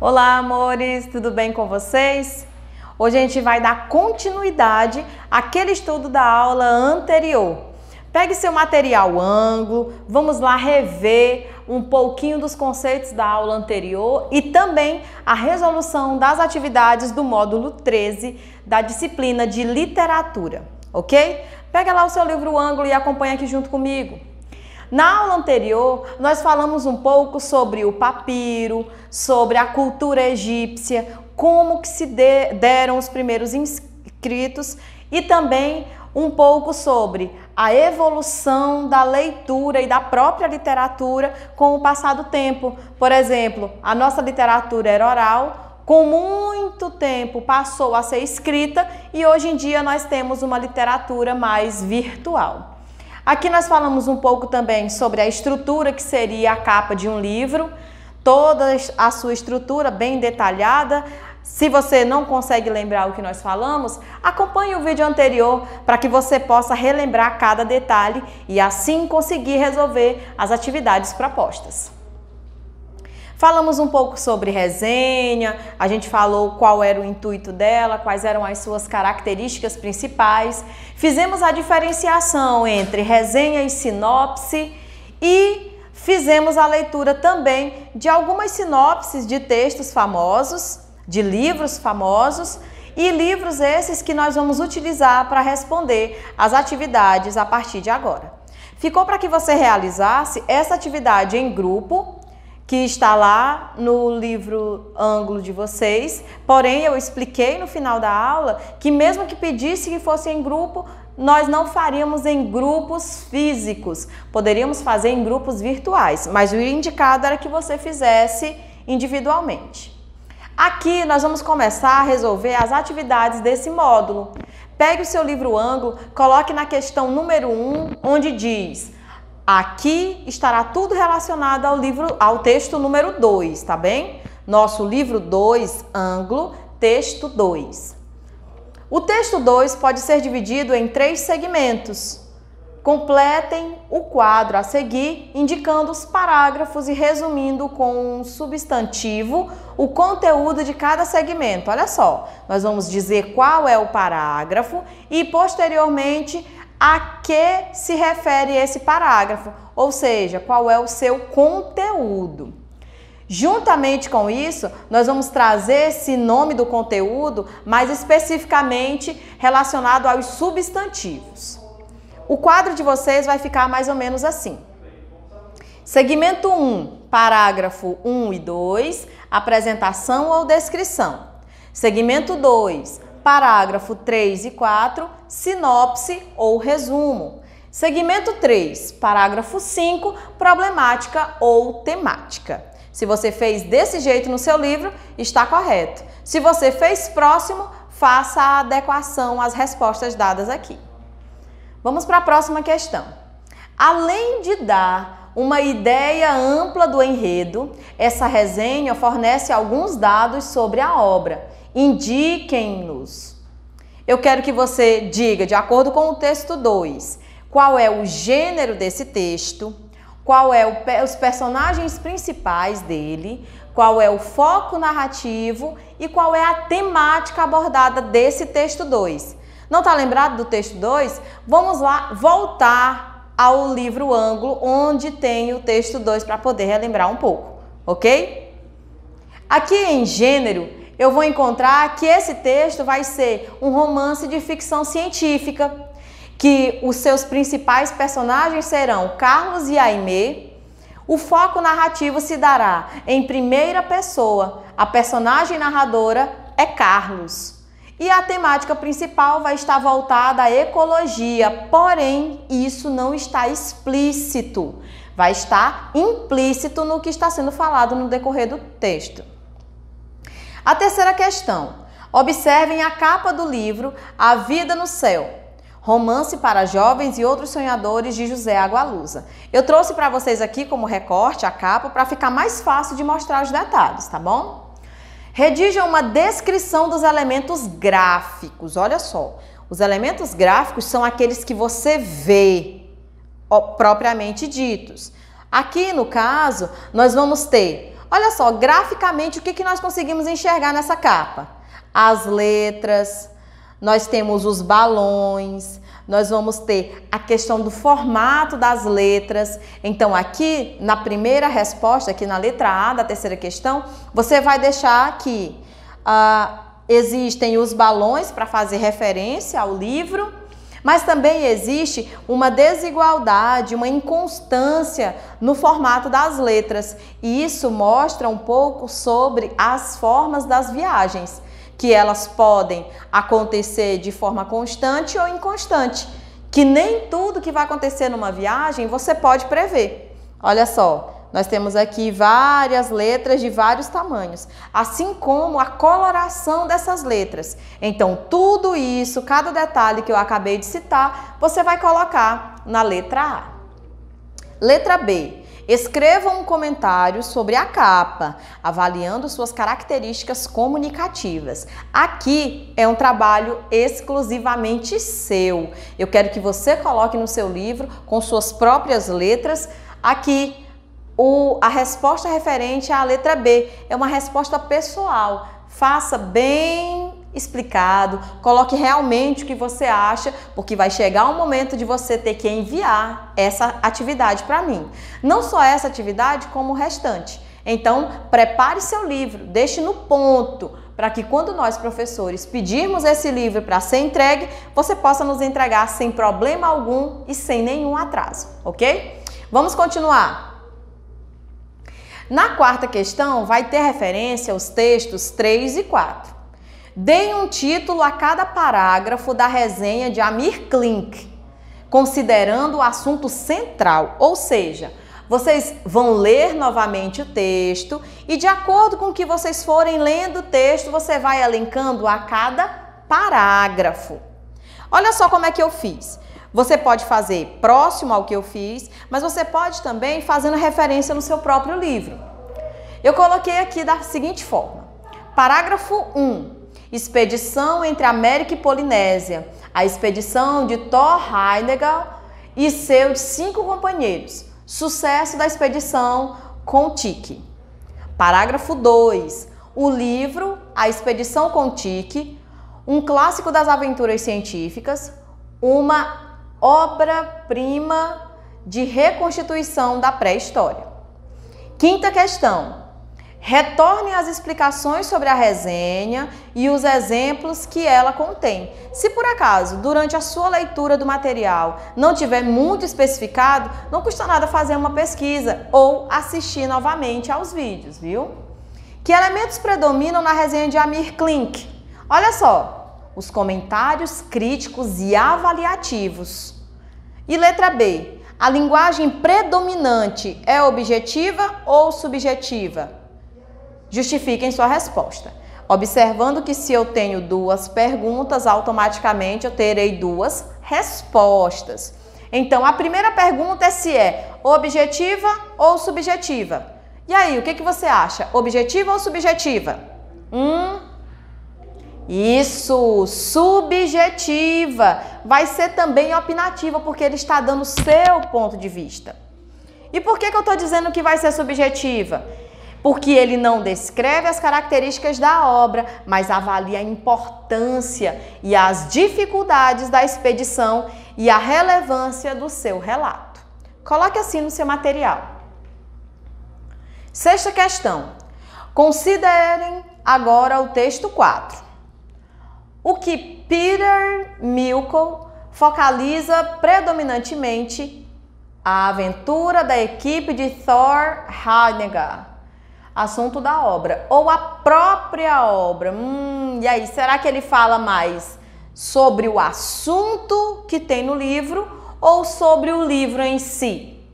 Olá, amores, tudo bem com vocês? Hoje a gente vai dar continuidade àquele estudo da aula anterior. Pegue seu material ângulo, vamos lá rever um pouquinho dos conceitos da aula anterior e também a resolução das atividades do módulo 13 da disciplina de literatura, ok? Pega lá o seu livro ângulo e acompanha aqui junto comigo. Na aula anterior, nós falamos um pouco sobre o papiro, sobre a cultura egípcia, como que se deram os primeiros inscritos e também um pouco sobre a evolução da leitura e da própria literatura com o passar do tempo. Por exemplo, a nossa literatura era oral, com muito tempo passou a ser escrita e hoje em dia nós temos uma literatura mais virtual. Aqui nós falamos um pouco também sobre a estrutura que seria a capa de um livro, toda a sua estrutura bem detalhada. Se você não consegue lembrar o que nós falamos, acompanhe o vídeo anterior para que você possa relembrar cada detalhe e assim conseguir resolver as atividades propostas. Falamos um pouco sobre resenha, a gente falou qual era o intuito dela, quais eram as suas características principais. Fizemos a diferenciação entre resenha e sinopse e fizemos a leitura também de algumas sinopses de textos famosos, de livros famosos e livros esses que nós vamos utilizar para responder as atividades a partir de agora. Ficou para que você realizasse essa atividade em grupo, que está lá no livro ângulo de vocês, porém eu expliquei no final da aula que mesmo que pedisse que fosse em grupo, nós não faríamos em grupos físicos, poderíamos fazer em grupos virtuais, mas o indicado era que você fizesse individualmente. Aqui nós vamos começar a resolver as atividades desse módulo. Pegue o seu livro ângulo, coloque na questão número 1, onde diz: aqui estará tudo relacionado ao texto número 2, tá bem? Nosso livro 2, ângulo, texto 2. O texto 2 pode ser dividido em 3 segmentos. Completem o quadro a seguir, indicando os parágrafos e resumindo com um substantivo o conteúdo de cada segmento. Olha só, nós vamos dizer qual é o parágrafo e, posteriormente, a que se refere esse parágrafo, ou seja, qual é o seu conteúdo. Juntamente com isso, nós vamos trazer esse nome do conteúdo mais especificamente relacionado aos substantivos. O quadro de vocês vai ficar mais ou menos assim. Segmento 1, parágrafo 1 e 2, apresentação ou descrição. Segmento 2, parágrafo 3 e 4, sinopse ou resumo. Segmento 3, parágrafo 5, problemática ou temática. Se você fez desse jeito no seu livro, está correto. Se você fez próximo, faça a adequação às respostas dadas aqui. Vamos para a próxima questão. Além de dar uma ideia ampla do enredo, essa resenha fornece alguns dados sobre a obra. Indiquem-nos. Eu quero que você diga, de acordo com o texto 2, qual é o gênero desse texto, qual é os personagens principais dele, qual é o foco narrativo e qual é a temática abordada desse texto 2. Não está lembrado do texto 2? Vamos lá voltar ao livro ângulo, onde tem o texto 2 para poder relembrar um pouco, ok? Aqui em gênero, eu vou encontrar que esse texto vai ser um romance de ficção científica, que os seus principais personagens serão Carlos e Aimee. O foco narrativo se dará em primeira pessoa, a personagem narradora é Carlos. E a temática principal vai estar voltada à ecologia, porém isso não está explícito, vai estar implícito no que está sendo falado no decorrer do texto. A terceira questão. Observem a capa do livro A Vida no Céu, Romance para Jovens e Outros Sonhadores, de José Agualusa. Eu trouxe para vocês aqui como recorte a capa para ficar mais fácil de mostrar os detalhes, tá bom? Redija uma descrição dos elementos gráficos. Olha só, os elementos gráficos são aqueles que você vê, propriamente ditos. Aqui, no caso, nós vamos ter Olha só, graficamente, o que nós conseguimos enxergar nessa capa? As letras, nós temos os balões, nós vamos ter a questão do formato das letras. Então, aqui na primeira resposta, aqui na letra A da terceira questão, você vai deixar que existem os balões para fazer referência ao livro, mas também existe uma desigualdade, uma inconstância no formato das letras. E isso mostra um pouco sobre as formas das viagens, que elas podem acontecer de forma constante ou inconstante, que nem tudo que vai acontecer numa viagem você pode prever. Olha só, nós temos aqui várias letras de vários tamanhos, assim como a coloração dessas letras. Então, tudo isso, cada detalhe que eu acabei de citar, você vai colocar na letra A. Letra B. Escreva um comentário sobre a capa, avaliando suas características comunicativas. Aqui é um trabalho exclusivamente seu. Eu quero que você coloque no seu livro, com suas próprias letras, aqui a resposta referente à letra B. É uma resposta pessoal. Faça bem explicado, coloque realmente o que você acha, porque vai chegar um momento de você ter que enviar essa atividade para mim. Não só essa atividade, como o restante. Então, prepare seu livro, deixe no ponto, para que quando nós, professores, pedirmos esse livro para ser entregue, você possa nos entregar sem problema algum e sem nenhum atraso, ok? Vamos continuar. Na quarta questão, vai ter referência aos textos 3 e 4. Deem um título a cada parágrafo da resenha de Amir Klink, considerando o assunto central, ou seja, vocês vão ler novamente o texto e de acordo com o que vocês forem lendo o texto, você vai elencando a cada parágrafo. Olha só como é que eu fiz. Você pode fazer próximo ao que eu fiz, mas você pode também fazendo referência no seu próprio livro. Eu coloquei aqui da seguinte forma. Parágrafo 1. Expedição entre América e Polinésia. A expedição de Thor Heyerdahl e seus 5 companheiros. Sucesso da expedição Kon-Tiki. Parágrafo 2. O livro A Expedição Kon-Tiki, um clássico das aventuras científicas, uma obra-prima de reconstituição da pré-história. Quinta questão. Retorne às explicações sobre a resenha e os exemplos que ela contém. Se por acaso, durante a sua leitura do material, não tiver muito especificado, não custa nada fazer uma pesquisa ou assistir novamente aos vídeos, viu? Que elementos predominam na resenha de Amir Klink? Olha só, os comentários críticos e avaliativos. E letra B, a linguagem predominante é objetiva ou subjetiva? Justifiquem sua resposta. Observando que se eu tenho 2 perguntas, automaticamente eu terei 2 respostas. Então, a primeira pergunta é se é objetiva ou subjetiva. E aí, o que você acha? Objetiva ou subjetiva? Isso, subjetiva. Vai ser também opinativa, porque ele está dando o seu ponto de vista. E por que eu estou dizendo que vai ser subjetiva? Porque ele não descreve as características da obra, mas avalia a importância e as dificuldades da expedição e a relevância do seu relato. Coloque assim no seu material. Sexta questão. Considerem agora o texto 4. O que Peter Milko focaliza predominantemente a aventura da equipe de Thor Heyerdahl. Assunto da obra ou a própria obra. E aí, será que ele fala mais sobre o assunto que tem no livro ou sobre o livro em si?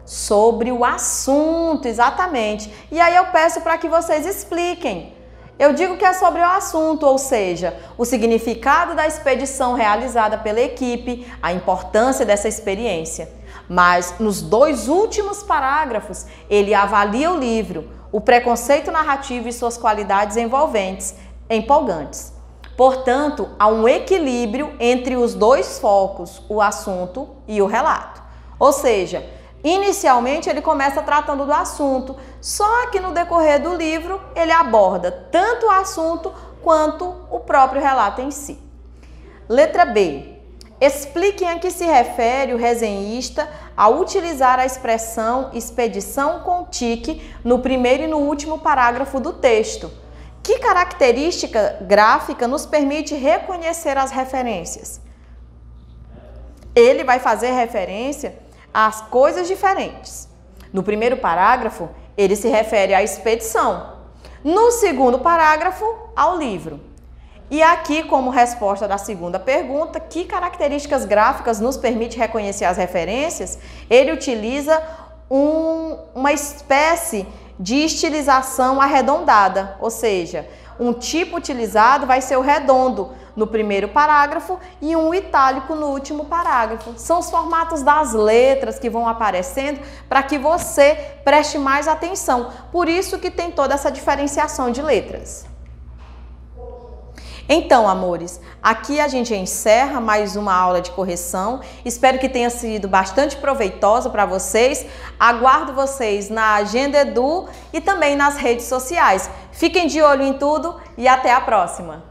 Sobre o assunto, exatamente. E aí eu peço para que vocês expliquem. Eu digo que é sobre o assunto, ou seja, o significado da expedição realizada pela equipe, a importância dessa experiência. Mas nos 2 últimos parágrafos, ele avalia o livro, o preconceito narrativo e suas qualidades envolventes, empolgantes. Portanto, há um equilíbrio entre os 2 focos, o assunto e o relato. Ou seja, Inicialmente ele começa tratando do assunto, só que no decorrer do livro ele aborda tanto o assunto quanto o próprio relato em si. Letra B. Expliquem a que se refere o resenhista ao utilizar a expressão expedição com tique no primeiro e no último parágrafo do texto. Que característica gráfica nos permite reconhecer as referências? Ele vai fazer referência às coisas diferentes. No primeiro parágrafo, ele se refere à expedição. No segundo parágrafo, ao livro. E aqui, como resposta da segunda pergunta, que características gráficas nos permite reconhecer as referências? Ele utiliza uma espécie de estilização arredondada, ou seja, um tipo utilizado vai ser o redondo no primeiro parágrafo e um itálico no último parágrafo. São os formatos das letras que vão aparecendo para que você preste mais atenção. Por isso que tem toda essa diferenciação de letras. Então, amores, aqui a gente encerra mais uma aula de correção. Espero que tenha sido bastante proveitosa para vocês. Aguardo vocês na Agenda Edu e também nas redes sociais. Fiquem de olho em tudo e até a próxima!